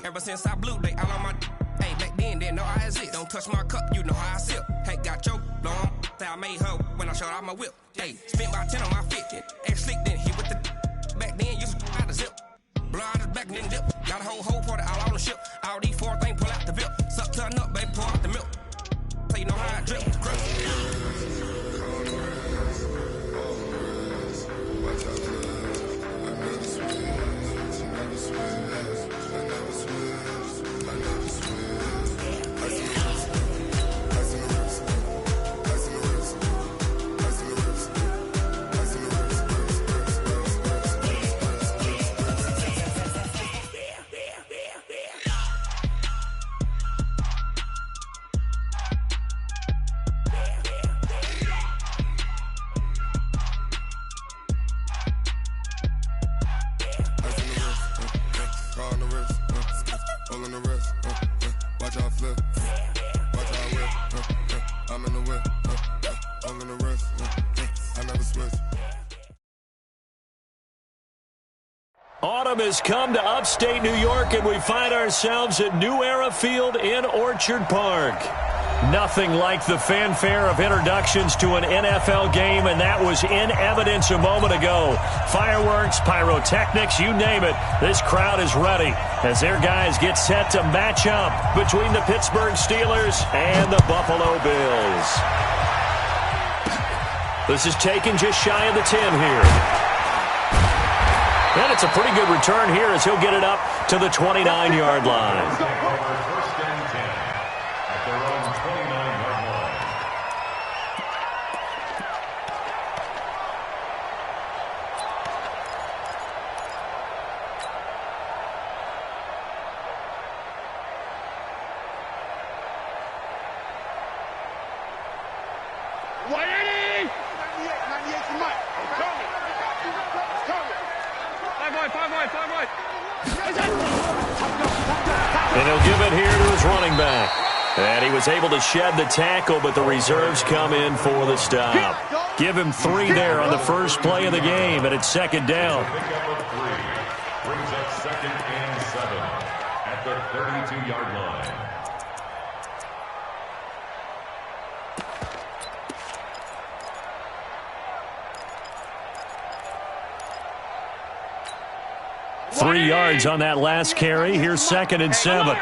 Ever since I blew, they all on my hey, back then, didn't know I exist. Don't touch my cup, you know how I sip. Hey, got your long, say I made her when I showed out my whip. Hey, spent about 10 on my fit. Ex-slick, then hit with the back then, used to out the zip. Blow out his back and then dip. Got a whole party all on the ship. All these 4 things pull out the VIP. Suck, turn up, baby, pour out the milk. So you know how I drip. Autumn has come to upstate New York, and we find ourselves at New Era Field in Orchard Park. Nothing like the fanfare of introductions to an NFL game, and that was in evidence a moment ago. Fireworks, pyrotechnics, you name it. This crowd is ready as their guys get set to match up between the Pittsburgh Steelers and the Buffalo Bills. This is taken just shy of the 10 here. And it's a pretty good return here as he'll get it up to the 29-yard line. First and 10 at their own 29-yard line. And he'll give it here to his running back. And he was able to shed the tackle, but the reserves come in for the stop. Give him 3 there on the first play of the game, and it's second down. Pickup of 3 brings up 2nd and 7 at the 32-yard line. Three yards on that last carry. Here's 2nd and 7.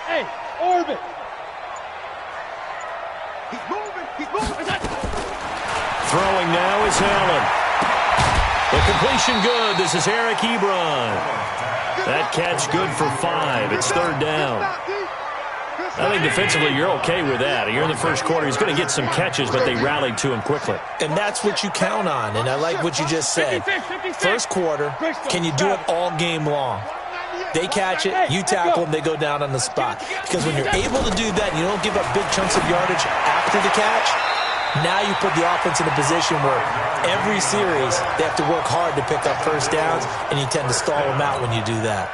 Hey, orbit. He's moving. He's moving. Throwing now is Allen. The completion good. This is Eric Ebron. That catch good for 5. It's 3rd down. I think defensively you're okay with that. You're in the first quarter. He's going to get some catches, but they rallied to him quickly. And that's what you count on, and I like what you just said. First quarter, can you do it all game long? They catch it, you tackle them, they go down on the spot. Because when you're able to do that and you don't give up big chunks of yardage after the catch, now you put the offense in a position where every series they have to work hard to pick up first downs, and you tend to stall them out when you do that.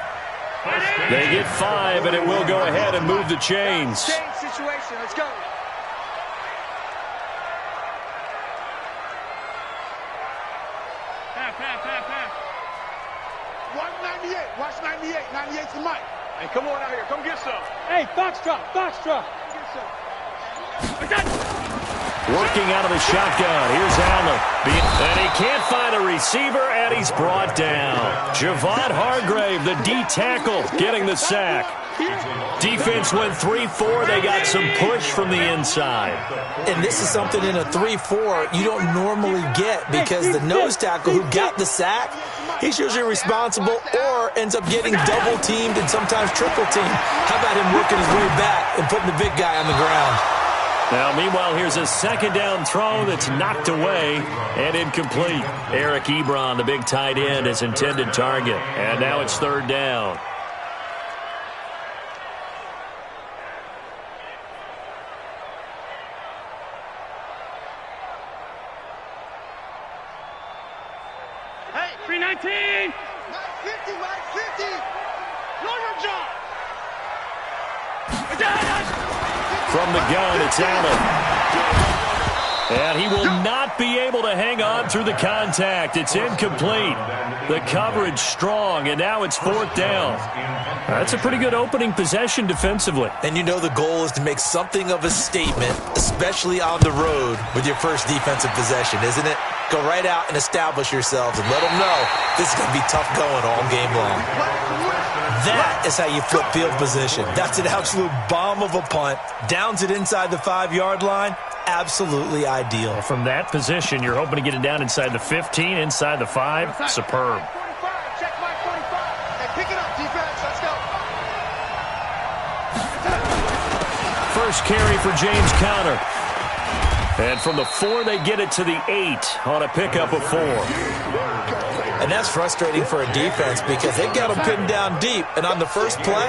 They get 5, and it will go ahead and move the chains. Situation. Let's go. Half. 198. Watch 98. 98's the mic. Hey, come on out here. Come get some. Hey, Foxtrot. Come get some. Working out of the shotgun. Here's Allen. And he can't find a receiver, and he's brought down. Javon Hargrave, the D tackle, getting the sack. Defense went 3-4. They got some push from the inside. And this is something in a 3-4 you don't normally get because the nose tackle who got the sack, he's usually responsible or ends up getting double-teamed and sometimes triple-teamed. How about him working his way back and putting the big guy on the ground? Now, meanwhile, here's a second down throw that's knocked away and incomplete. Eric Ebron, the big tight end, his intended target. And now it's 3rd down. Hey, 319. 50, 50. Normal job. From the gun, it's Allen. And he will not won't be able to hang on through the contact. It's incomplete. The coverage strong, and now it's 4th down. That's a pretty good opening possession defensively. And you know the goal is to make something of a statement, especially on the road with your first defensive possession, isn't it? Go right out and establish yourselves and let them know this is going to be tough going all game long. That is how you flip field position. That's an absolute bomb of a punt. Downs it inside the 5-yard line. Absolutely ideal. From that position, you're hoping to get it down inside the 15, inside the 5. Superb. 45. Check my 45. Hey, pick it up, defense. Let's go. First carry for James Conner. And from the 4, they get it to the 8 on a pickup of 4. And that's frustrating for a defense because they've got them pinned down deep. And on the first play,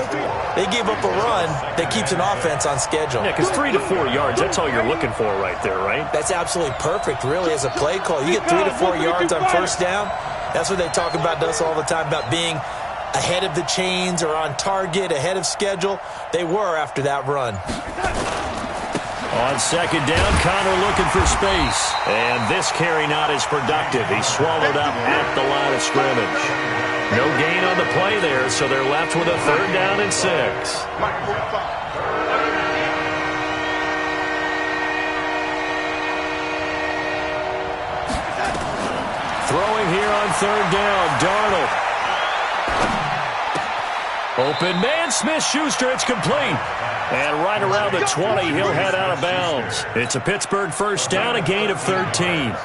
they gave up a run that keeps an offense on schedule. Yeah, because 3 to 4 yards, that's all you're looking for right there, right? That's absolutely perfect, really, as a play call. You get 3 to 4 yards on first down. That's what they talk about us all the time, about being ahead of the chains or on target, ahead of schedule. They were after that run. On second down, Conner looking for space. And this carry not as productive. He's swallowed up at the line of scrimmage. No gain on the play there, so they're left with a 3rd down and 6. Throwing here on 3rd down, Darnold. Open man, Smith-Schuster, it's complete. And right around the 20, he'll head out of bounds. It's a Pittsburgh first down, a gain of 13.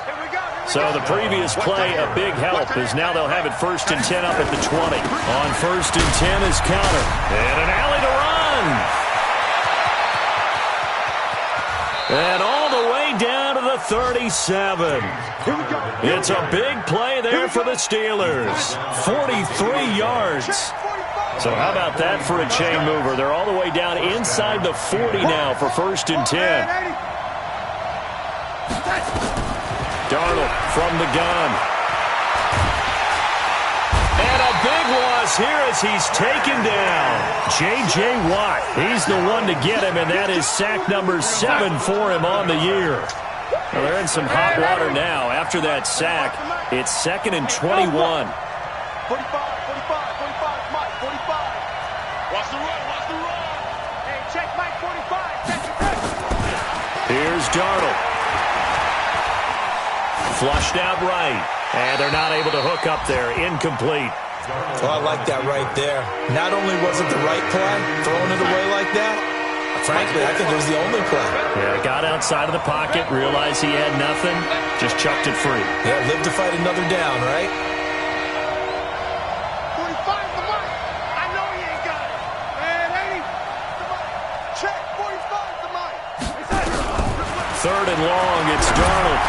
So the previous play, a big help, as now they'll have it 1st and 10 up at the 20. On 1st and 10 is Conner. And an alley to run. And all the way down to the 37. It's a big play there for the Steelers. 43 yards. So how about that for a chain mover? They're all the way down inside the 40 now for 1st and 10. Darnold from the gun. And a big loss here as he's taken down. J.J. Watt, he's the one to get him, and that is sack number 7 for him on the year. Well, they're in some hot water now. After that sack, it's 2nd and 21. 45. Mike, 45. Watch the run. Hey, check Mike, 45. Check. Here's Darnold. Flushed out right. And they're not able to hook up there. Incomplete. Well, I like that right there. Not only was it the right play, throwing it away like that, frankly, I think it was the only play. Yeah, got outside of the pocket, realized he had nothing, just chucked it free. Yeah, live to fight another down, right? Third and long, it's Darnold.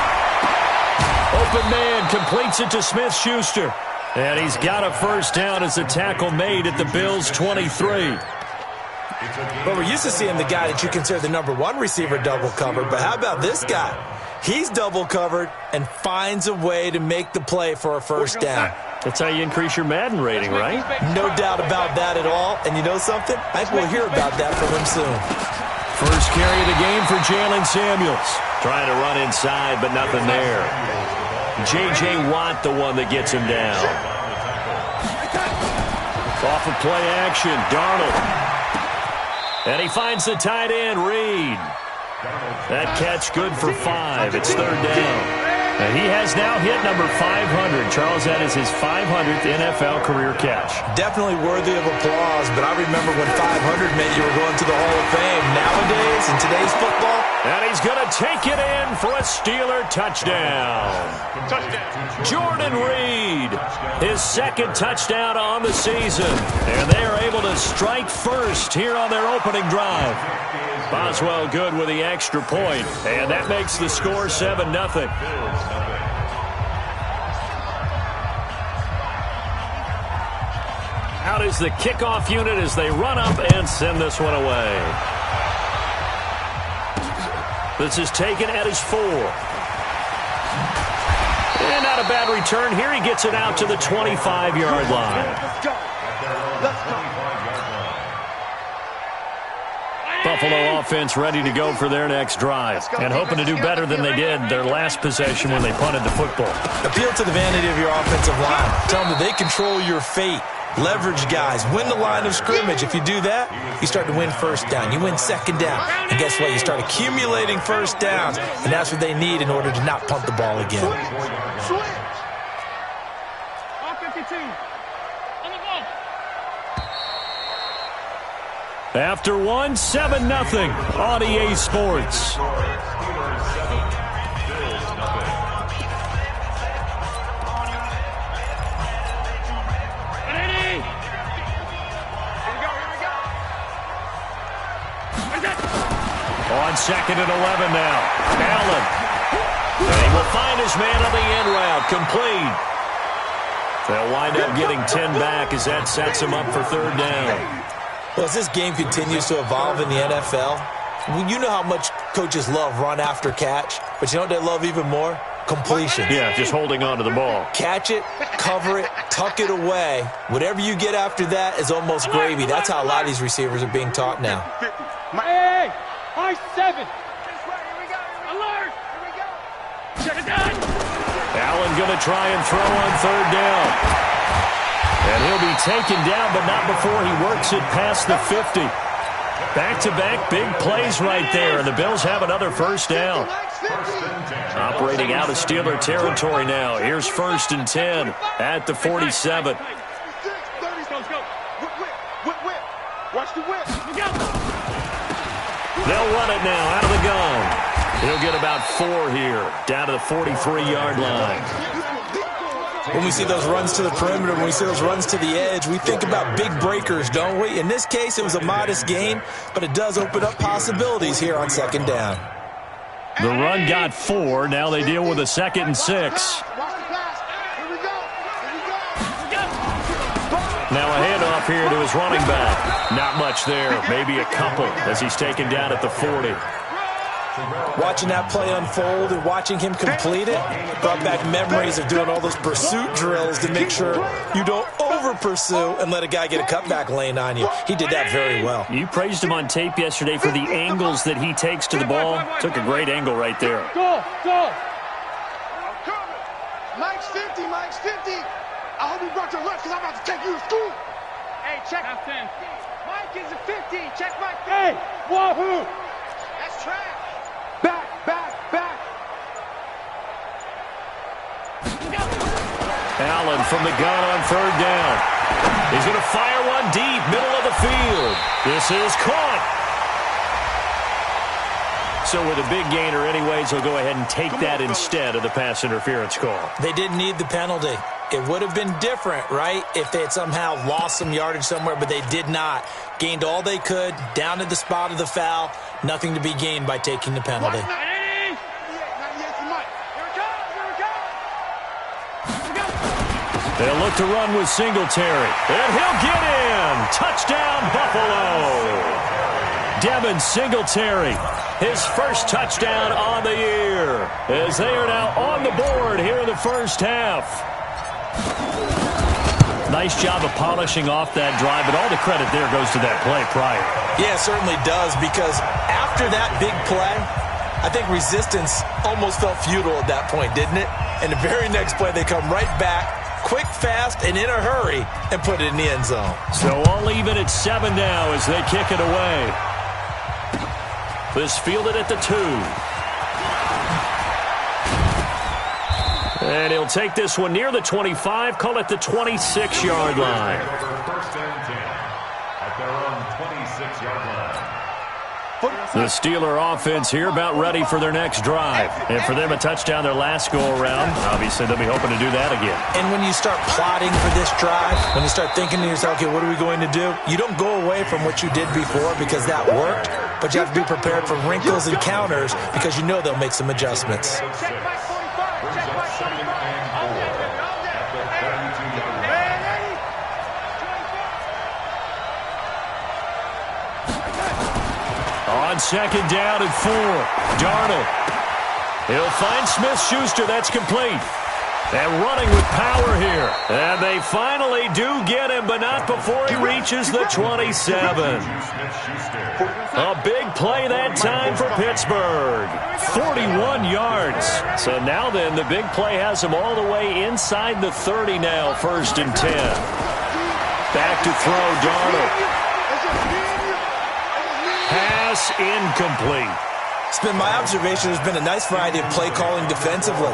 Open man, completes it to Smith-Schuster. And he's got a first down as a tackle made at the Bills' 23. Well, we're used to seeing the guy that you consider the number 1 receiver double covered, but how about this guy? He's double covered and finds a way to make the play for a first down. That's how you increase your Madden rating, right? No doubt about that at all. And you know something? I think we'll hear about that from him soon. First carry of the game for Jalen Samuels. Trying to run inside, but nothing there. J.J. Watt, the one that gets him down. Off of play action, Darnold. And he finds the tight end, Reed. That catch good for 5. It's 3rd down. And he has now hit number 500. Charles, that is his 500th NFL career catch. Definitely worthy of applause, but I remember when 500 meant you were going to the Hall of Fame. Nowadays, in today's football. And he's going to take it in for a Steeler touchdown. Jordan Reed, his 2nd touchdown on the season. And they are able to strike first here on their opening drive. Boswell good with the extra point, and that makes the score 7-0. Out is the kickoff unit as they run up and send this one away. This is taken at his 4. And not a bad return here. He gets it out to the 25-yard line. Buffalo offense ready to go for their next drive and hoping to do better than they did their last possession when they punted the football. Appeal to the vanity of your offensive line. Tell them that they control your fate. Leverage guys. Win the line of scrimmage. If you do that, you start to win first down. You win second down. And guess what? You start accumulating first downs, and that's what they need in order to not punt the ball again. After one, 7-0 on EA Sports. On 2nd and 11 now. Allen. And he will find his man on the end route. Complete. They'll wind up getting 10 back as that sets him up for 3rd down. Well, as this game continues to evolve in the NFL, you know how much coaches love run after catch, but you know what they love even more? Completion. Yeah, just holding on to the ball. Catch it, cover it, tuck it away. Whatever you get after that is almost gravy. That's how a lot of these receivers are being taught now. Hey, high 7. Alert. Here we go. Check it down. Allen going to try and throw on 3rd down. And he'll be taken down, but not before he works it past the 50. Back-to-back big plays right there, and the Bills have another 1st down. Operating out of Steeler territory now. Here's 1st and 10 at the 47. Watch the whip. They'll run it now out of the gun. He'll get about 4 here, down to the 43-yard line. When we see those runs to the perimeter, when we see those runs to the edge, we think about big breakers, don't we? In this case, it was a modest gain, but it does open up possibilities here on 2nd down. The run got 4. Now they deal with a 2nd and 6. Now a handoff here to his running back. Not much there, maybe a couple as he's taken down at the 40. Watching that play unfold and watching him complete it brought back memories of doing all those pursuit drills to make sure you don't over-pursue and let a guy get a cutback lane on you. He did that very well. You praised him on tape yesterday for the angles that he takes to the ball. Took a great angle right there. Go. Mike's 50, Mike's 50. I hope you brought your lunch because I'm about to take you to school. Hey, check. Mike is a 50. Check Mike. Hey, wahoo. That's trash. Back. Allen from the gun on 3rd down. He's going to fire one deep, middle of the field. This is caught. So with a big gainer anyways, he'll go ahead and take that instead of the pass interference call. They didn't need the penalty. It would have been different, right, if they had somehow lost some yardage somewhere, but they did not. Gained all they could, down to the spot of the foul. Nothing to be gained by taking the penalty. They'll look to run with Singletary. And he'll get in. Touchdown, Buffalo. Devin Singletary, his first touchdown on the year, as they are now on the board here in the 1st half. Nice job of polishing off that drive, but all the credit there goes to that play prior. Yeah, it certainly does, because after that big play, I think resistance almost felt futile at that point, didn't it? And the very next play, they come right back, quick, fast, and in a hurry, and put it in the end zone. So all even at 7 now as they kick it away. This fielded at the 2. And he'll take this one near the 25, call it the 26-yard line. First and 10 at their own 26-yard line. The Steeler offense here about ready for their next drive. And for them, a touchdown their last go-around. Obviously, they'll be hoping to do that again. And when you start plotting for this drive, when you start thinking to yourself, okay, what are we going to do? You don't go away from what you did before because that worked, but you have to be prepared for wrinkles and counters because you know they'll make some adjustments. On 2nd down and 4, Darnold. He'll find Smith-Schuster. That's complete. And running with power here. And they finally do get him, but not before he reaches the 27. A big play that time for Pittsburgh. 41 yards. So now then, the big play has him all the way inside the 30 now, 1st and 10. Back to throw, Darnold. Pass incomplete. It's been my observation there's been a nice variety of play calling defensively.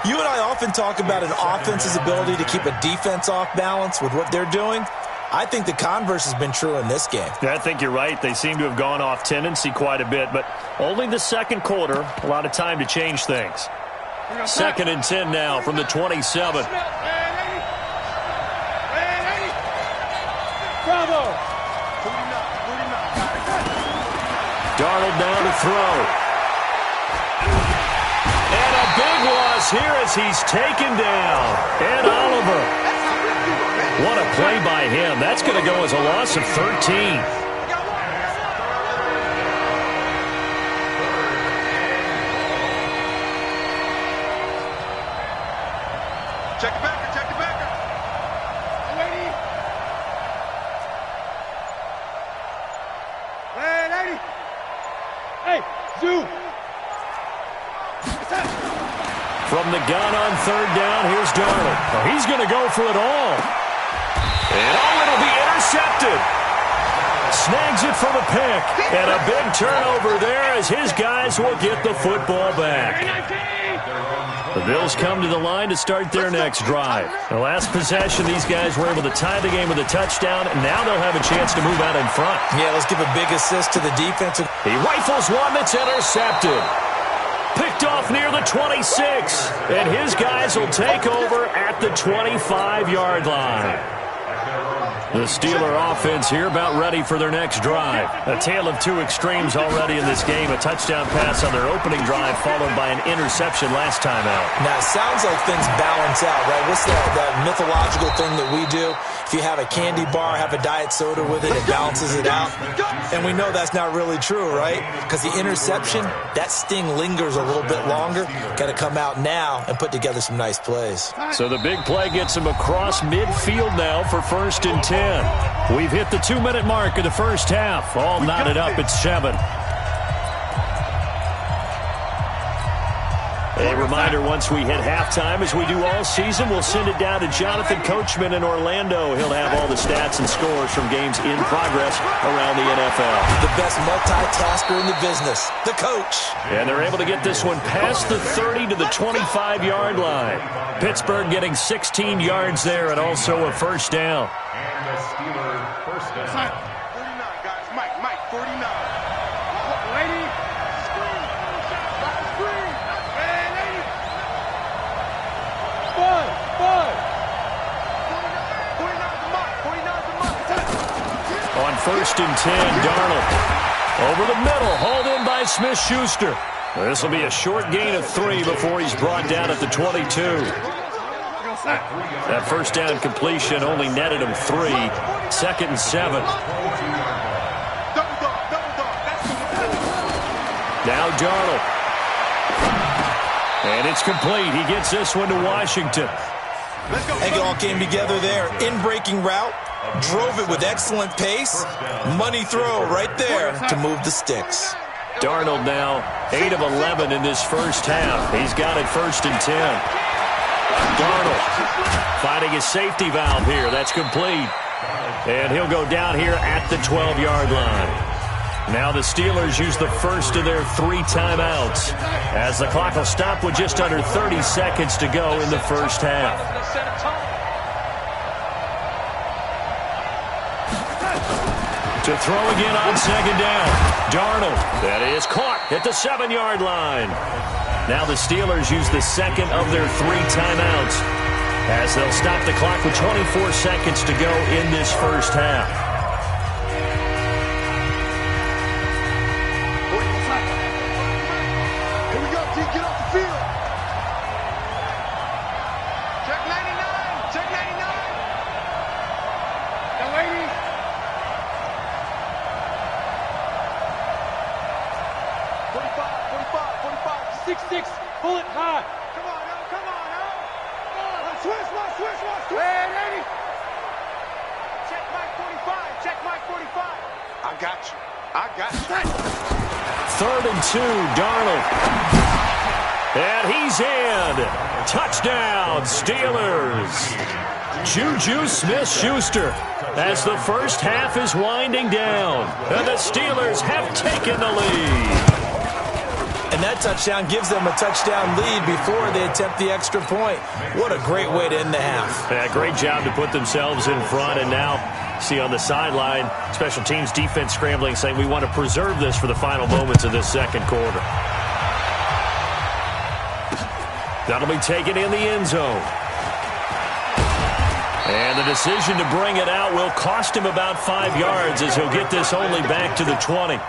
You and I often talk about an offense's ability to keep a defense off balance with what they're doing. I think the converse has been true in this game. I think you're right. They seem to have gone off tendency quite a bit, but only the second quarter, a lot of time to change things. 2nd and 10 now from the 27. Bravo! Darnold down to throw. And a big loss here as he's taken down. Ed Oliver. What a play by him. That's going to go as a loss of 13. Check it back, check it back. Lady. Hey, lady. Hey, Zoo. From the gun on 3rd down, here's Darnold. Oh, he's going to go for it all. And it'll be intercepted. Snags it for the pick. And a big turnover there as his guys will get the football back. The Bills come to the line to start their next drive. The last possession, these guys were able to tie the game with a touchdown, and now they'll have a chance to move out in front. Yeah, let's give a big assist to the defense. He rifles one that's intercepted. Picked off near the 26, and his guys will take over at the 25-yard line. The Steeler offense here about ready for their next drive. A tale of two extremes already in this game. A touchdown pass on their opening drive followed by an interception last time out. Now, it sounds like things balance out, right? What's that mythological thing that we do? If you have a candy bar, have a diet soda with it, it balances it out. And we know that's not really true, right? Because the interception, that sting lingers a little bit longer. Got to come out now and put together some nice plays. So the big play gets him across midfield now for 1st and 10. We've hit the 2-minute mark of the first half. All knotted up at 7. A reminder, once we hit halftime, as we do all season, we'll send it down to Jonathan Coachman in Orlando. He'll have all the stats and scores from games in progress around the NFL. The best multitasker in the business, the coach. And they're able to get this one past the 30 to the 25-yard line. Pittsburgh getting 16 yards there and also a 1st down. And the Steeler 1st down. 49, guys. Mike, 49. Lady. Screen. Screen. Hey, lady. 5. 49 to Mike. 49 to Mike. On 1st and 10, Darnold. Over the middle, hauled in by Smith-Schuster. This will be a short gain of 3 before he's brought down at the 22. That 1st down completion only netted him 3. 2nd and 7. Now Darnold. And it's complete. He gets this one to Washington. I think it all came together there. In-breaking route. Drove it with excellent pace. Money throw right there to move the sticks. Darnold now 8 of 11 in this first half. He's got it 1st and 10. Darnold finding his safety valve here. That's complete. And he'll go down here at the 12-yard line. Now the Steelers use the first of their 3 timeouts as the clock will stop with just under 30 seconds to go in the first half. To throw again on 2nd down. Darnold. That is caught at the 7-yard line. Now the Steelers use the second of their 3 timeouts as they'll stop the clock with 24 seconds to go in this first half. Here we go, T. Get off the field. Check 99. Check 99. Now, lady. 45, 45, 45. 6-6. Pull it high. Come on, now. Come on, now. I got you. I got you. 3rd and 2, Darnold. And he's in. Touchdown, Steelers. Juju Smith-Schuster as the first half is winding down. And the Steelers have taken the lead. And that touchdown gives them a touchdown lead before they attempt the extra point. What a great way to end the half. Yeah, great job to put themselves in front. And now, see on the sideline, special teams defense scrambling, saying we want to preserve this for the final moments of this second quarter. That'll be taken in the end zone. And the decision to bring it out will cost him about 5 yards as he'll get this only back to the 20.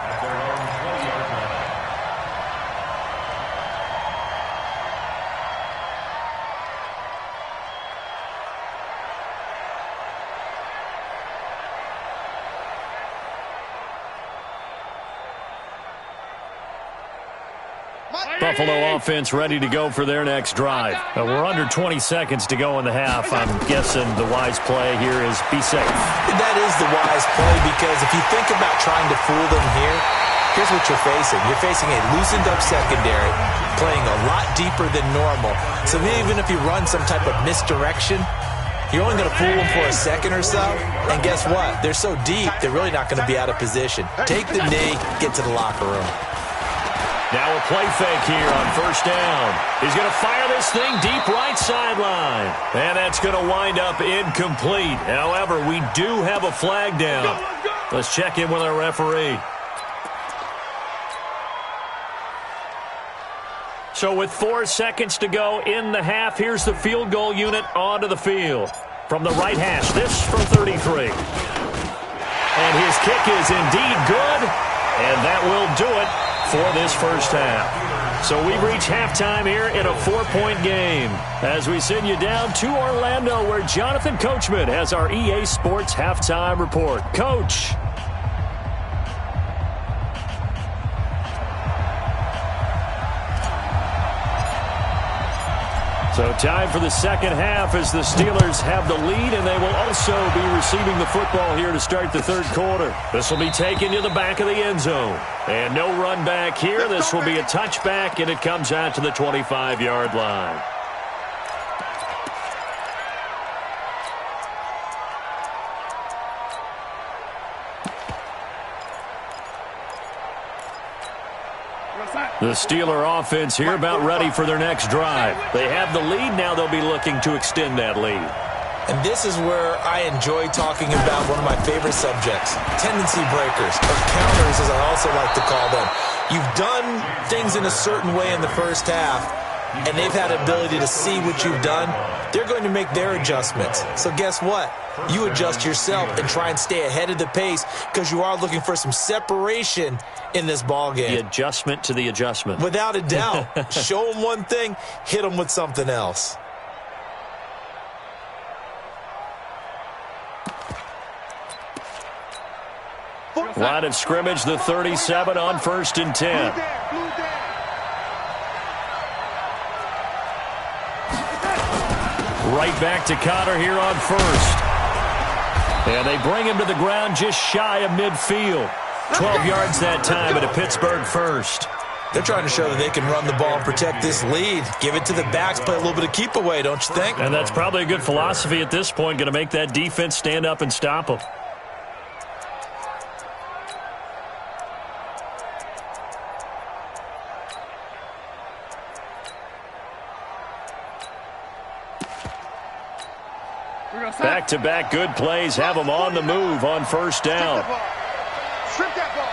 Buffalo offense ready to go for their next drive. We're under 20 seconds to go in the half. I'm guessing the wise play here is be safe. That is the wise play, because if you think about trying to fool them here, here's what you're facing. You're facing a loosened up secondary, playing a lot deeper than normal. So even if you run some type of misdirection, you're only going to fool them for a second or so. And guess what? They're so deep, they're really not going to be out of position. Take the knee, get to the locker room. Now a play fake here on first down. He's going to fire this thing deep right sideline. And that's going to wind up incomplete. However, we do have a flag down. Let's check in with our referee. So with 4 seconds to go in the half, here's the field goal unit onto the field. From the right hash, this from 33. And his kick is indeed good. And that will do it for this first half. So we've reached halftime here in a 4-point game as we send you down to Orlando, where Jonathan Coachman has our EA Sports halftime report. Coach. So time for the second half as the Steelers have the lead, and they will also be receiving the football here to start the third quarter. This will be taken to the back of the end zone. And no run back here. This will be a touchback, and it comes out to the 25-yard line. The Steeler offense here about ready for their next drive. They have the lead. Now they'll be looking to extend that lead. And this is where I enjoy talking about one of my favorite subjects, tendency breakers, or counters as I also like to call them. You've done things in a certain way in the first half, and they've had the ability to see what you've done. They're going to make their adjustments. So guess what? You adjust yourself and try and stay ahead of the pace, because you are looking for some separation in this ball game. The adjustment to the adjustment. Without a doubt. Show them one thing, hit them with something else. Line of scrimmage, the 37 on 1st and 10. Right back to Connor here on 1st. And they bring him to the ground just shy of midfield. 12 yards that time at a Pittsburgh 1st. They're trying to show that they can run the ball and protect this lead. Give it to the backs, play a little bit of keep away, don't you think? And that's probably a good philosophy at this point, going to make that defense stand up and stop them. Back-to-back good plays have them on the move on 1st down. Strip that ball.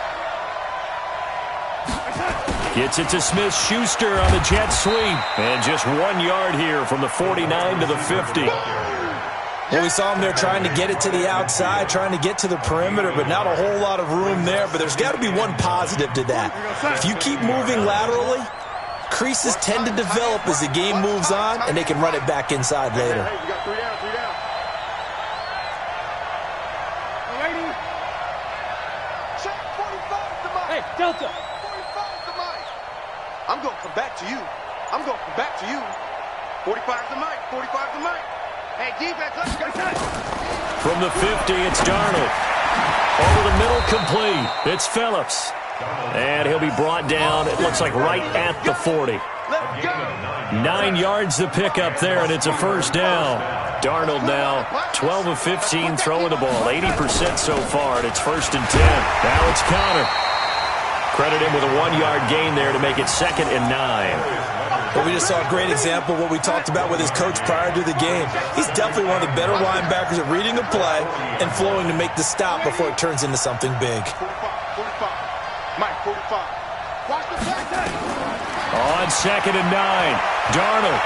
Gets it to Smith-Schuster on the jet sweep. And just 1 yard here from the 49 to the 50. Well, we saw him there trying to get it to the outside, trying to get to the perimeter, but not a whole lot of room there. But there's got to be one positive to that. If you keep moving laterally, creases tend to develop as the game moves on, and they can run it back inside later. Hey, you got 3 down, 3 down. Check 45 to Mike. Hey, Delta. 45 to Mike. I'm going to come back to you. I'm going to come back to you. 45 to Mike. 45 to Mike. Hey, defense, let's go. From the 50, it's Darnold. Over the middle, complete. It's Phillips. And he'll be brought down, it looks like right at the 40. 9 yards to pick up there, and it's a first down. Darnold now 12 of 15 throwing the ball, 80% so far, and it's 1st and 10. Now it's Connor. Credit him with a 1-yard gain there to make it 2nd and 9. Well, we just saw a great example of what we talked about with his coach prior to the game. He's definitely one of the better linebackers at reading a play and flowing to make the stop before it turns into something big. 45. Mike, 45. Watch the play. On 2nd and 9, Darnold.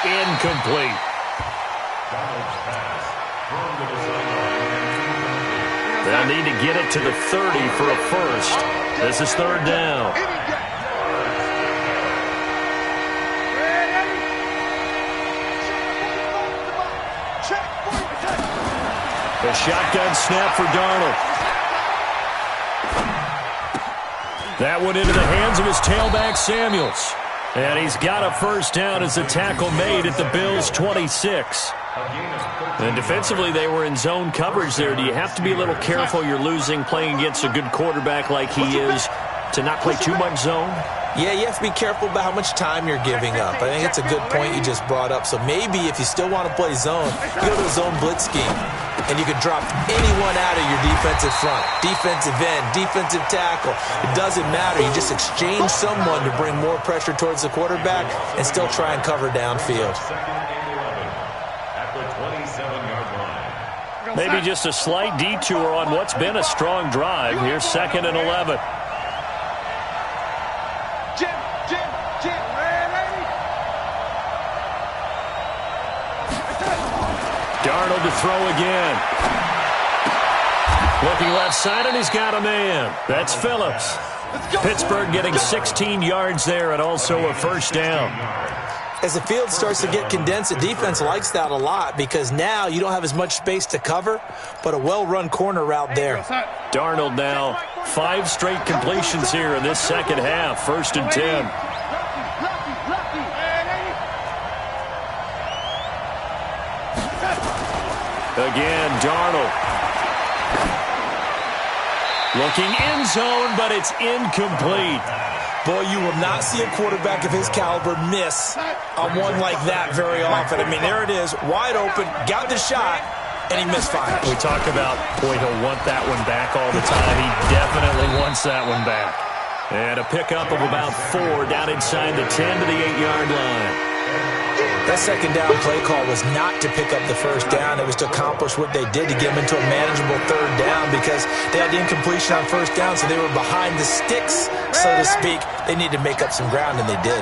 Incomplete. They'll need to get it to the 30 for a first. This is 3rd down. The shotgun snap for Darnold. That one into the hands of his tailback, Samuels. And he's got a first down as the tackle made at the Bills' 26. And defensively, they were in zone coverage there. Do you have to be a little careful? You're losing playing against a good quarterback like he is to not play too much zone? Yeah, you have to be careful about how much time you're giving up. I think it's a good point you just brought up. So maybe if you still want to play zone, you go to a zone blitz scheme. And you can drop anyone out of your defensive front, defensive end, defensive tackle. It doesn't matter. You just exchange someone to bring more pressure towards the quarterback and still try and cover downfield. Maybe just a slight detour on what's been a strong drive. Here's 2nd and 11. Jim, ready? Darnold to throw again. Looking left side, and he's got a man. That's Phillips. Pittsburgh getting 16 yards there and also a first down. As the field starts to get condensed, the defense likes that a lot because now you don't have as much space to cover, but a well-run corner route there. Darnold now 5 straight completions here in this second half. 1st and 10. Again, Darnold. Looking end zone, but it's incomplete. Boy, you will not see a quarterback of his caliber miss on one like that very often. I mean, there it is, wide open, got the shot, and he misfires. We talk about, boy, he'll want that one back all the time. He definitely wants that one back. And a pickup of about 4 down inside the 10 to the 8-yard line. That second down play call was not to pick up the first down. It was to accomplish what they did to get them into a manageable 3rd down because they had the incompletion on first down, so they were behind the sticks, so to speak. They needed to make up some ground, and they did.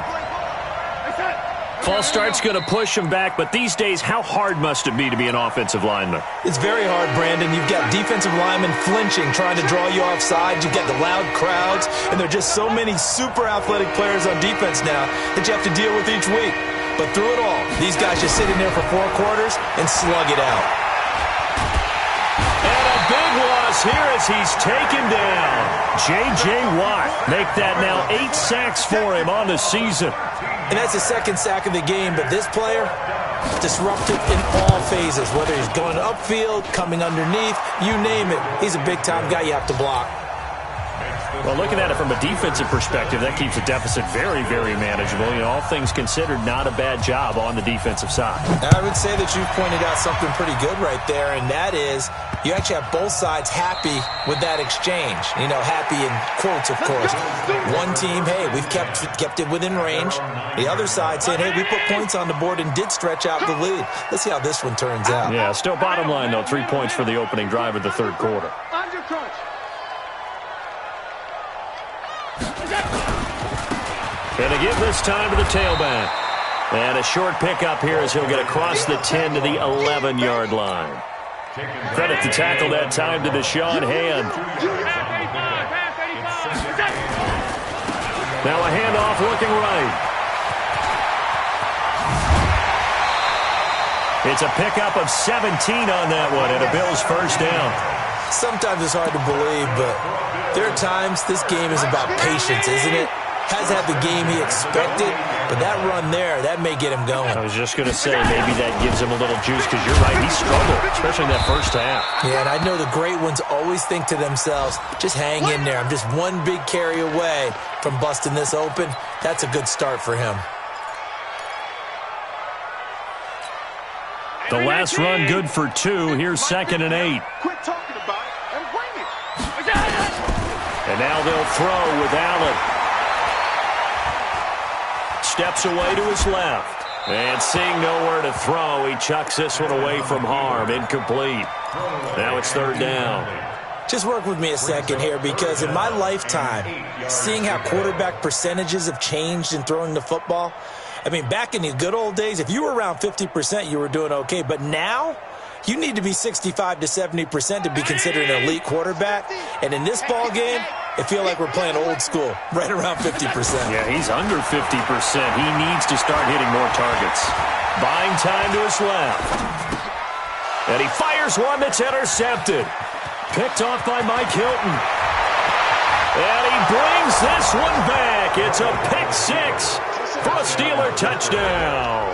False start's going to push them back, but these days, how hard must it be to be an offensive lineman? It's very hard, Brandon. You've got defensive linemen flinching, trying to draw you offside. You've got the loud crowds, and there are just so many super athletic players on defense now that you have to deal with each week. But through it all, these guys just sit in there for 4 quarters and slug it out. And a big loss here as he's taken down. J.J. Watt make that now 8 sacks for him on the season. And that's the 2nd sack of the game, but this player, disruptive in all phases, whether he's going upfield, coming underneath, you name it. He's a big-time guy you have to block. Well, looking at it from a defensive perspective, that keeps the deficit very, very manageable. You know, all things considered, not a bad job on the defensive side. I would say that you've pointed out something pretty good right there, and that is you actually have both sides happy with that exchange. You know, happy in quotes, of course. One team, hey, we've kept it within range. The other side saying, hey, we put points on the board and did stretch out the lead. Let's see how this one turns out. Yeah, still bottom line, though, 3 points for the opening drive of the 3rd quarter. Under crunch. And to give this time to the tailback. And a short pickup here as he'll get across the 10 to the 11-yard line. Credit the tackle that time to Deshaun Hand. Now a handoff looking right. It's a pickup of 17 on that one and a Bills first down. Sometimes it's hard to believe, but there are times this game is about patience, isn't it? Hasn't had the game he expected, but that run there, that may get him going. I was just going to say, maybe that gives him a little juice, because you're right, he struggled, especially in that first half. Yeah, and I know the great ones always think to themselves, just hang in there. I'm just one big carry away from busting this open. That's a good start for him. The last run good for 2. Here's 2nd and 8. Quit talking about it and bring it. And now they'll throw with Allen. Steps away to his left. And seeing nowhere to throw, he chucks this one away from harm. Incomplete. Now it's 3rd down. Just work with me a second here, because in my lifetime, seeing how quarterback percentages have changed in throwing the football, I mean, back in the good old days, if you were around 50%, you were doing okay. But now, you need to be 65 to 70% to be considered an elite quarterback. And in this ball game, I feel like we're playing old school, right around 50%. Yeah, he's under 50%. He needs to start hitting more targets. Buying time to his left. And he fires one that's intercepted. Picked off by Mike Hilton. And he brings this one back. It's a pick 6 for a Steeler touchdown.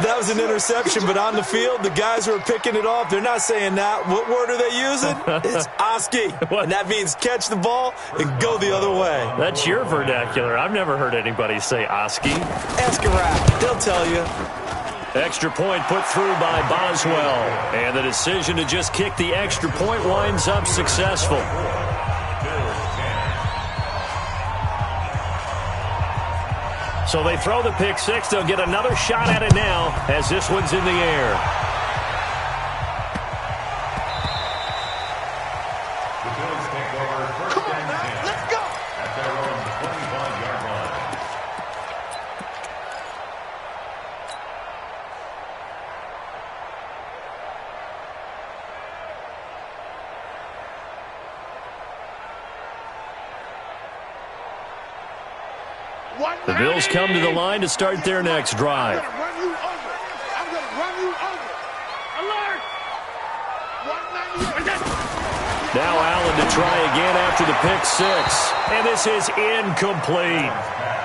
That was an interception, but on the field, the guys who are picking it off, they're not saying that. What word are they using? It's Oski. And that means catch the ball and go the other way. That's your vernacular. I've never heard anybody say Oski. Ask a rap. They'll tell you. Extra point put through by Boswell. And the decision to just kick the extra point winds up successful. So they throw the pick 6. They'll get another shot at it now as this one's in the air. The Bills take over 1st and 10. Let's go. At their own 25-yard line. The Bills come to the line to start their next drive. I'm going to run you over. I'm going to run you over. Alert! 198. Now Allen to try again after the pick 6. And this is incomplete.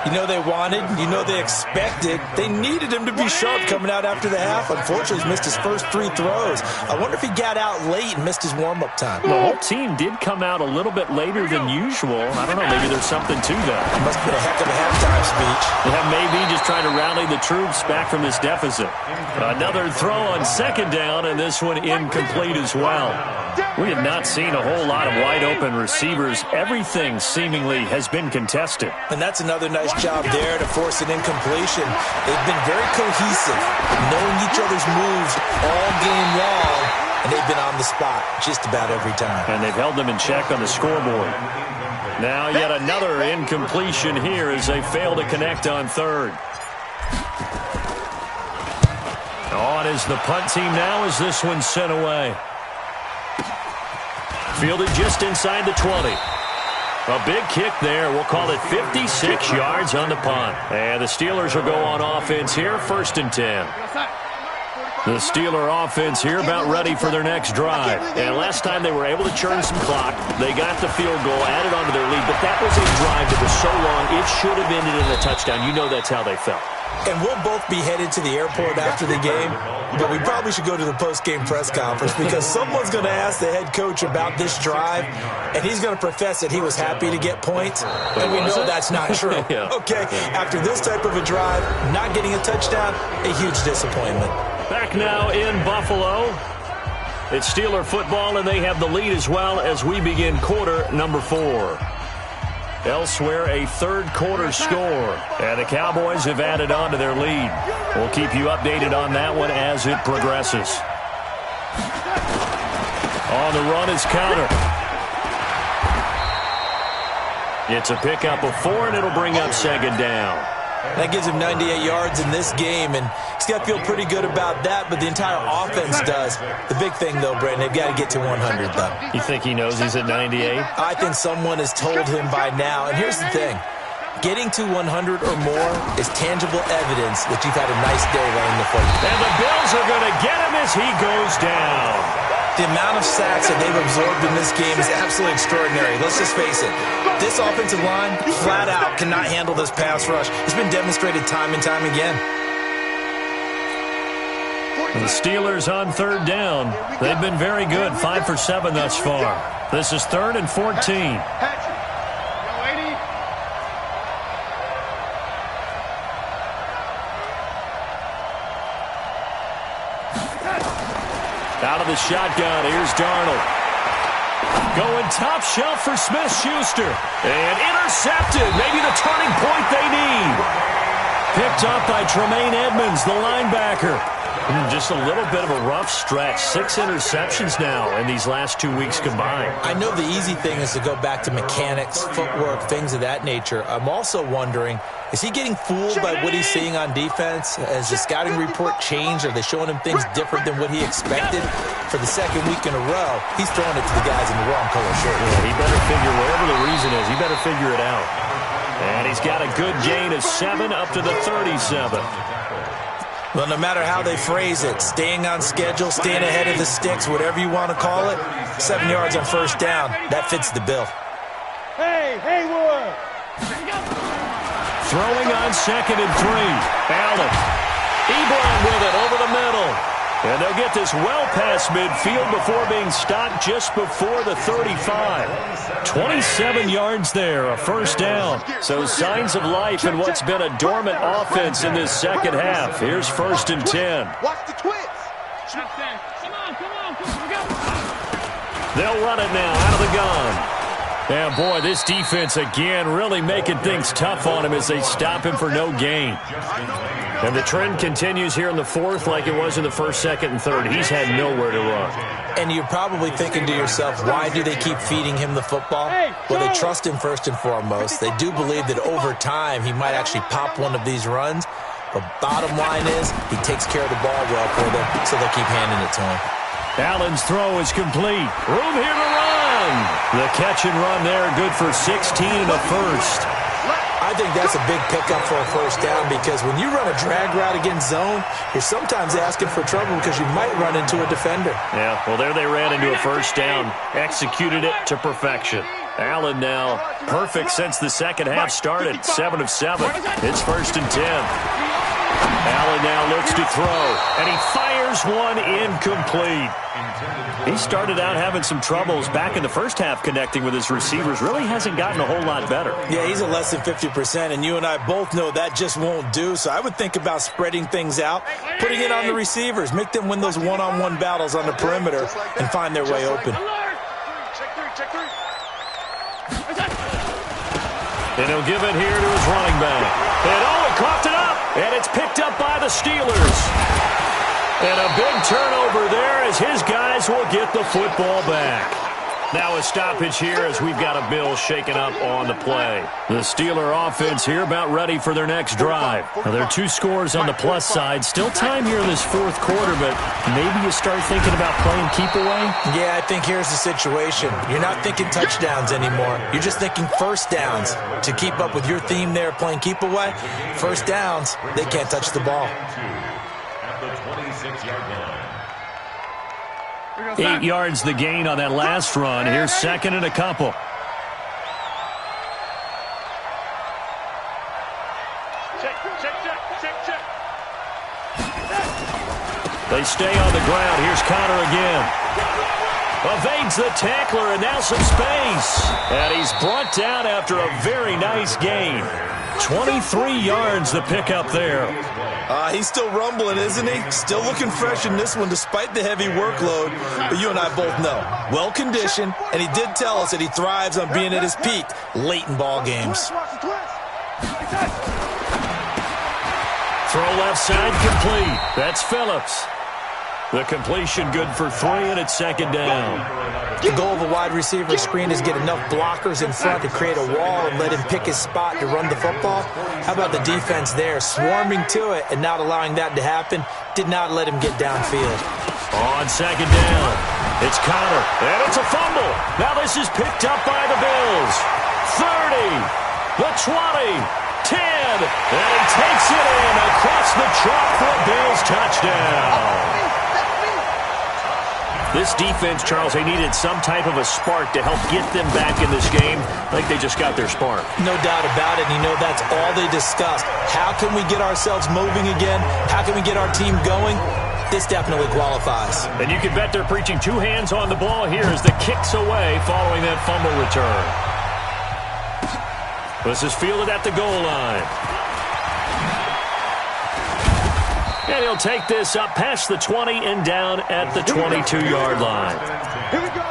You know they wanted, you know they expected. They needed him to be sharp coming out after the half. Unfortunately, he's missed his first 3 throws. I wonder if he got out late and missed his warm-up time. The whole team did come out a little bit later than usual. I don't know, maybe there's something to that. Must have been a heck of a halftime speech. Yeah, maybe just trying to rally the troops back from this deficit. Another throw on 2nd down, and this one incomplete as well. We have not seen a whole lot of wide-open receivers. Everything seemingly has been contested. And that's another nice job there to force an incompletion. They've been very cohesive, knowing each other's moves all game long, and they've been on the spot just about every time. And they've held them in check on the scoreboard. Now yet another incompletion here as they fail to connect on 3rd. On is the punt team now as this one's sent away. Fielded just inside the 20. A big kick there. We'll call it 56 yards on the punt. And the Steelers will go on offense here, 1st and 10. The Steeler offense here about ready for their next drive. And last time they were able to churn some clock. They got the field goal, added on to their lead. But that was a drive that was so long, it should have ended in a touchdown. You know that's how they felt. And we'll both be headed to the airport after the game, but we probably should go to the post-game press conference because someone's going to ask the head coach about this drive, and he's going to profess that he was happy to get points, and we know that's not true. Yeah. Okay, after this type of a drive, not getting a touchdown, a huge disappointment. Back now in Buffalo. It's Steeler football, and they have the lead as well as we begin quarter number 4. Elsewhere, a 3rd quarter score, and the Cowboys have added on to their lead. We'll keep you updated on that one as it progresses. On the run is Counter. It's a pickup of 4, and it'll bring up 2nd down. That gives him 98 yards in this game, and he's got to feel pretty good about that, but the entire offense does. The big thing, though, Brandon, they've got to get to 100, though. You think he knows he's at 98? I think someone has told him by now, and here's the thing. Getting to 100 or more is tangible evidence that you've had a nice day running the football. And the Bills are going to get him as he goes down. The amount of sacks that they've absorbed in this game is absolutely extraordinary. Let's just face it. This offensive line, flat out, cannot handle this pass rush. It's been demonstrated time and time again. The Steelers on third down. They've been very good, 5 for 7 thus far. This is 3rd and 14. Out of the shotgun, here's Darnold. Going top shelf for Smith-Schuster. And intercepted. Maybe the turning point they need. Picked up by Tremaine Edmonds, the linebacker. Just a little bit of a rough stretch. 6 interceptions now in these last 2 weeks combined. I know the easy thing is to go back to mechanics, footwork, things of that nature. I'm also wondering, is he getting fooled by what he's seeing on defense? Has the scouting report changed? Are they showing him things different than what he expected? For the second week in a row, he's throwing it to the guys in the wrong color shirt. Yeah, he better figure, whatever the reason is, he better figure it out. And he's got a good gain of 7 up to the 37. Well, no matter how they phrase it, staying on schedule, staying ahead of the sticks, whatever you want to call it, 7 yards on first down, that fits the bill. Hey, Haywood! Throwing on 2nd and 3. Allen. Ebron with it over the middle. And they'll get this well past midfield before being stopped just before the 35. 27 yards there, a first down. So signs of life in what's been a dormant offense in this second half. Here's 1st and 10. Watch the twist. Come on, go. They'll run it now out of the gun. And, boy, this defense, again, really making things tough on him as they stop him for no gain. And the trend continues here in the 4th like it was in the 1st, 2nd, and 3rd. He's had nowhere to run. And you're probably thinking to yourself, why do they keep feeding him the football? Well, they trust him first and foremost. They do believe that over time he might actually pop one of these runs. But bottom line is he takes care of the ball well for them, so they'll keep handing it to him. Allen's throw is complete. Room here to run. The catch and run there, good for 16 and a first. I think that's a big pickup for a first down because when you run a drag route against zone, you're sometimes asking for trouble because you might run into a defender. Yeah, well, there they ran into a first down. Executed it to perfection. Allen now perfect since the second half started. 7 of 7. It's 1st and 10. Allen now looks to throw, and he fires one incomplete. He started out having some troubles back in the first half connecting with his receivers. Really hasn't gotten a whole lot better. Yeah, he's at less than 50%, and you and I both know that just won't do. So I would think about spreading things out, putting it on the receivers, make them win those one-on-one battles on the perimeter and find their way open. And he'll give it here to his running back. And he coughed it up, and it's picked up by the Steelers. And a big turnover there as his guys will get the football back. Now a stoppage here as we've got a Bill shaken up on the play. The Steeler offense here about ready for their next drive. Now there are 2 scores on the plus side. Still time here in this 4th quarter, but maybe you start thinking about playing keep away? Yeah, I think here's the situation. You're not thinking touchdowns anymore. You're just thinking first downs. To keep up with your theme there, playing keep away, first downs, they can't touch the ball. 8 yards the gain on that last run. Here's 2nd and a couple. Check. They stay on the ground. Here's Connor again. Evades the tackler, and now some space. And he's brought down after a very nice gain. 23 yards the pickup there. He's still rumbling, isn't he? Still looking fresh in this one despite the heavy workload. But you and I both know, well-conditioned, and he did tell us that he thrives on being at his peak late in ball games. Throw left side complete. That's Phillips. The completion good for 3, and it's 2nd down. The goal of a wide receiver screen is get enough blockers in front to create a wall and let him pick his spot to run the football. How about the defense there, swarming to it and not allowing that to happen? Did not let him get downfield. On 2nd down, it's Connor, and it's a fumble. Now this is picked up by the Bills. 30, the 20, 10, and he takes it in across the chalk for a Bills touchdown. This defense, Charles, they needed some type of a spark to help get them back in this game. I think they just got their spark. No doubt about it. And, that's all they discussed. How can we get ourselves moving again? How can we get our team going? This definitely qualifies. And you can bet they're preaching two hands on the ball here as the kick's away following that fumble return. This is fielded at the goal line. And he'll take this up past the 20 and down at the 22-yard line. Here we go.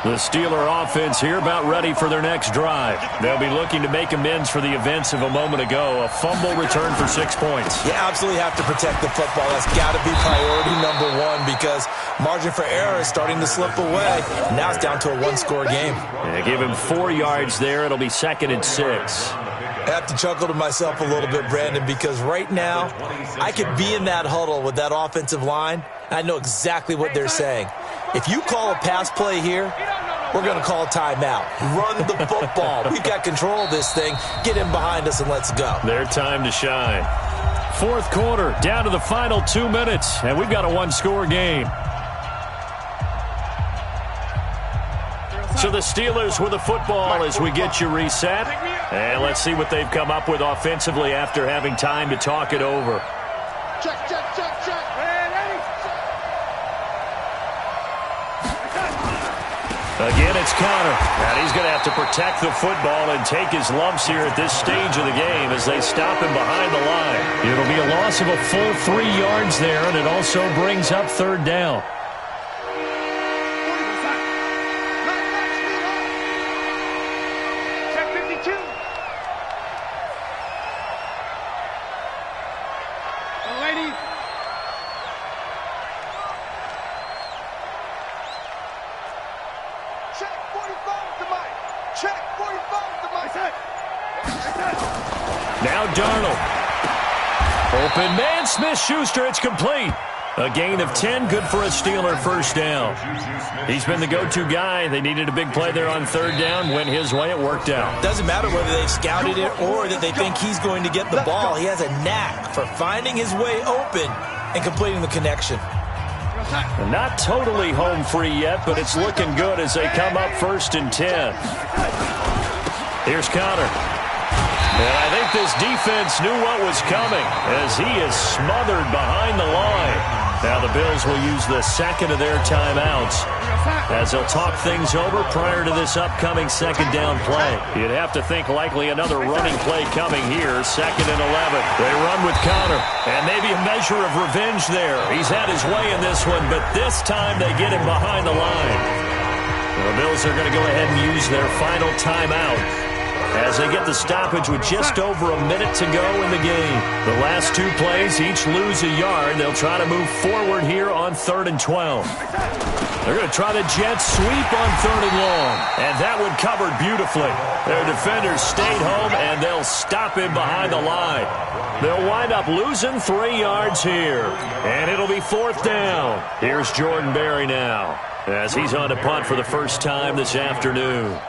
The Steeler offense here about ready for their next drive. They'll be looking to make amends for the events of a moment ago. A fumble return for 6 points. You absolutely have to protect the football. That's got to be priority number one because margin for error is starting to slip away. Now it's down to a one-score game. Yeah, give him 4 yards there. It'll be 2nd and 6. I have to chuckle to myself a little bit, Brandon, because right now I could be in that huddle with that offensive line. I know exactly what they're saying. If you call a pass play here, we're going to call a timeout. Run the football. We've got control of this thing. Get in behind us and let's go. Their time to shine. 4th quarter, down to the final 2 minutes, and we've got a one-score game. So the Steelers with the football as we get you reset. And let's see what they've come up with offensively after having time to talk it over. Check. Again, it's Connor. And he's going to have to protect the football and take his lumps here at this stage of the game as they stop him behind the line. It'll be a loss of a full 3 yards there, and it also brings up 3rd down. Check 52. Lady. Check 45 with the mic. Check 45 with the mic. Now Darnold. Open man, Smith-Schuster. It's complete. A gain of 10, good for a Steeler first down. He's been the go-to guy. They needed a big play there on 3rd down. Went his way, it worked out. Doesn't matter whether they've scouted it or that they think he's going to get the ball. He has a knack for finding his way open and completing the connection. Not totally home free yet, but it's looking good as they come up 1st and 10. Here's Connor. And I think this defense knew what was coming as he is smothered behind the line. Now the Bills will use the 2nd of their timeouts as they'll talk things over prior to this upcoming 2nd down play. You'd have to think likely another running play coming here, 2nd and 11. They run with Connor, and maybe a measure of revenge there. He's had his way in this one, but this time they get him behind the line. The Bills are going to go ahead and use their final timeout as they get the stoppage with just over a minute to go in the game. The last 2 plays each lose a yard. They'll try to move forward here on 3rd and 12. They're going to try the jet sweep on 3rd and long. And that one covered beautifully. Their defenders stayed home, and they'll stop him behind the line. They'll wind up losing 3 yards here. And it'll be 4th down. Here's Jordan Berry now as he's on to punt for the first time this afternoon.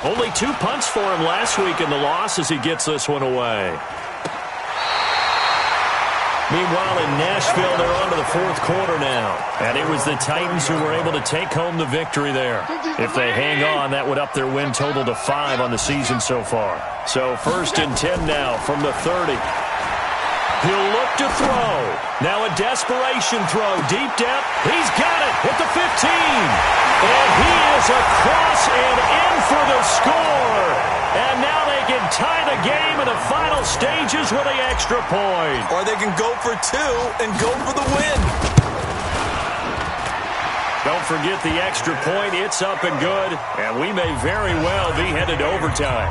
Only 2 punts for him last week in the loss as he gets this one away. Meanwhile, in Nashville, they're on to the 4th quarter now. And it was the Titans who were able to take home the victory there. If they hang on, that would up their win total to 5 on the season so far. So 1st and 10 now from the 30. He'll look to throw. Now a desperation throw. Deep depth. He's got it at the 15. And he is across and in for the score. And now they can tie the game in the final stages with an extra point. Or they can go for 2 and go for the win. Don't forget the extra point. It's up and good. And we may very well be headed to overtime.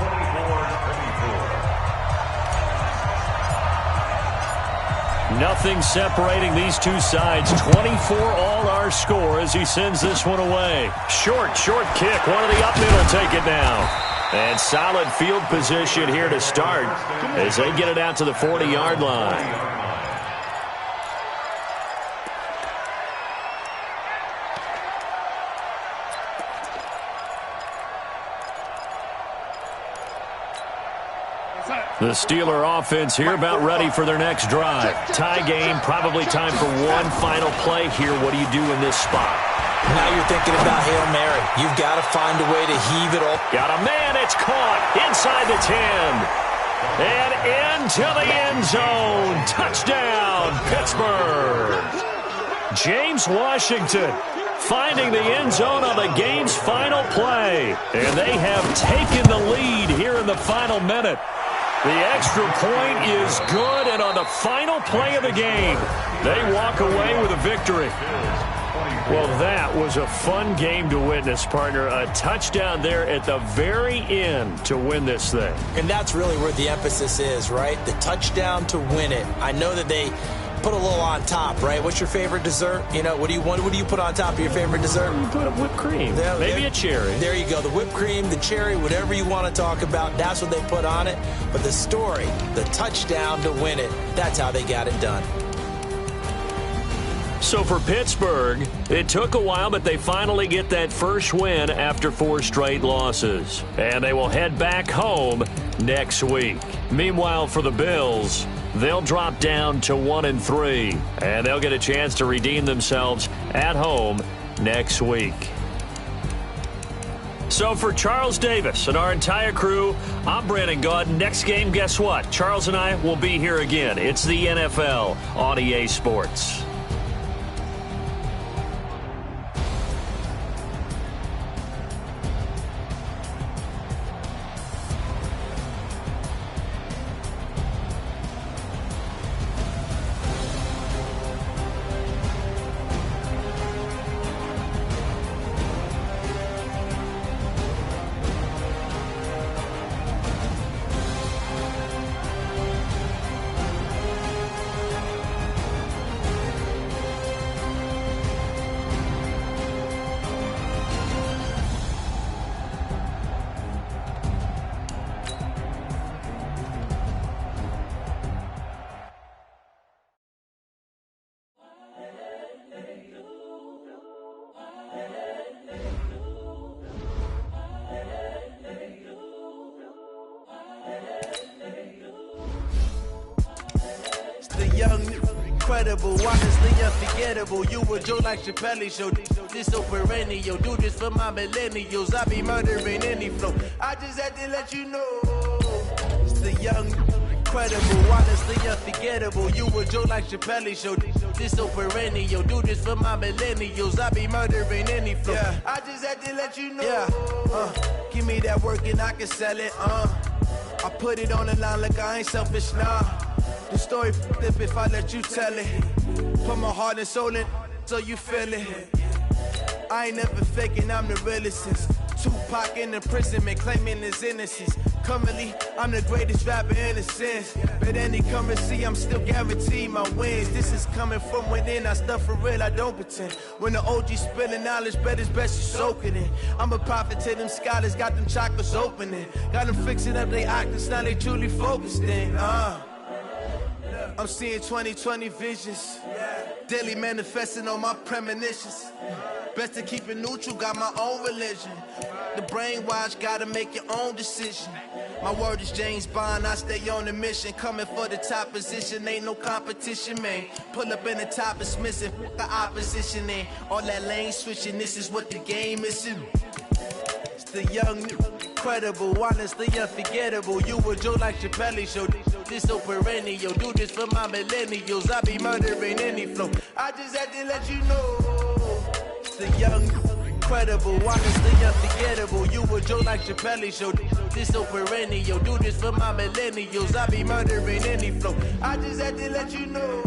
Nothing separating these two sides. 24 all our score as he sends this one away. Short kick. One of the up middle take it now. And solid field position here to start as they get it out to the 40-yard line. The Steeler offense here about ready for their next drive. Tie game, probably time for one final play here. What do you do in this spot? Now you're thinking about Hail Mary. You've got to find a way to heave it all. Got a man, it's caught inside the 10. And into the end zone. Touchdown, Pittsburgh. James Washington finding the end zone on the game's final play. And they have taken the lead here in the final minute. The extra point is good, and on the final play of the game, they walk away with a victory. Well, that was a fun game to witness, partner. A touchdown there at the very end to win this thing. And that's really where the emphasis is, right? The touchdown to win it. I know that they put a little on top, right? What's your favorite dessert? You know, what do you put on top of your favorite dessert? You put whipped cream. Maybe a cherry. There you go. The whipped cream, the cherry, whatever you want to talk about, that's what they put on it. But the story, the touchdown to win it, that's how they got it done. So for Pittsburgh, it took a while, but they finally get that first win after 4 straight losses. And they will head back home next week. Meanwhile, for the Bills, they'll drop down to 1-3, and they'll get a chance to redeem themselves at home next week. So for Charles Davis and our entire crew, I'm Brandon Gaud. Next game, guess what? Charles and I will be here again. It's the NFL on EA Sports. Incredible, honestly unforgettable. You were Joe like Chappelle show. This so perennial. Do this for my millennials. I be murdering any flow. I just had to let you know. It's the young, incredible, honestly unforgettable. You were Joe like Chappelle show. This so perennial. Do this for my millennials. I be murdering any flow. Yeah. I just had to let you know. Yeah. Give me that work and I can sell it. I put it on the line like I ain't selfish, nah. The story flip if I let you tell it. Put my heart and soul in so you feel it. I ain't never faking, I'm the realest since Tupac in imprisonment, claiming his innocence. Currently, I'm the greatest rapper in a sense. But any currency, I'm still guaranteed my wins. This is coming from within, I stuff for real, I don't pretend. When the OG spilling knowledge, bet it's best you soak it in. I'm a prophet to them scholars, got them chakras opening. Got them fixing up they octaves, now they truly focused in. I'm seeing 2020 visions. Daily manifesting on my premonitions. Best to keep it neutral, got my own religion. The brainwash, gotta make your own decision. My word is James Bond, I stay on the mission. Coming for the top position, ain't no competition, man. Pull up in the top, it's missing, the opposition in. All that lane switching, this is what the game is in. It's the young, incredible, honestly unforgettable. You were Joe like Chappelle show. This so perennial. Do this for my millennials. I be murdering any flow. I just had to let you know. It's the young, incredible, honestly unforgettable. You were Joe like Chappelle show. This so perennial. Do this for my millennials. I be murdering any flow. I just had to let you know.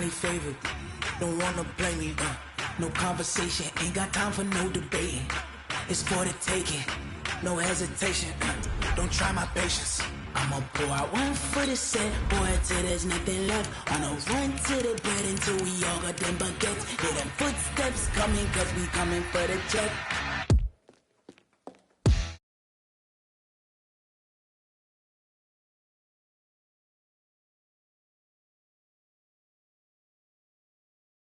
highly favored. Don't wanna blame me, no conversation, ain't got time for no debating. It's for the taking, no hesitation, don't try my patience. I'ma pour out one for the set, boy, till there's nothing left. On a run to the bread until we all got them baguettes. Hear them footsteps coming, cause we coming for the check.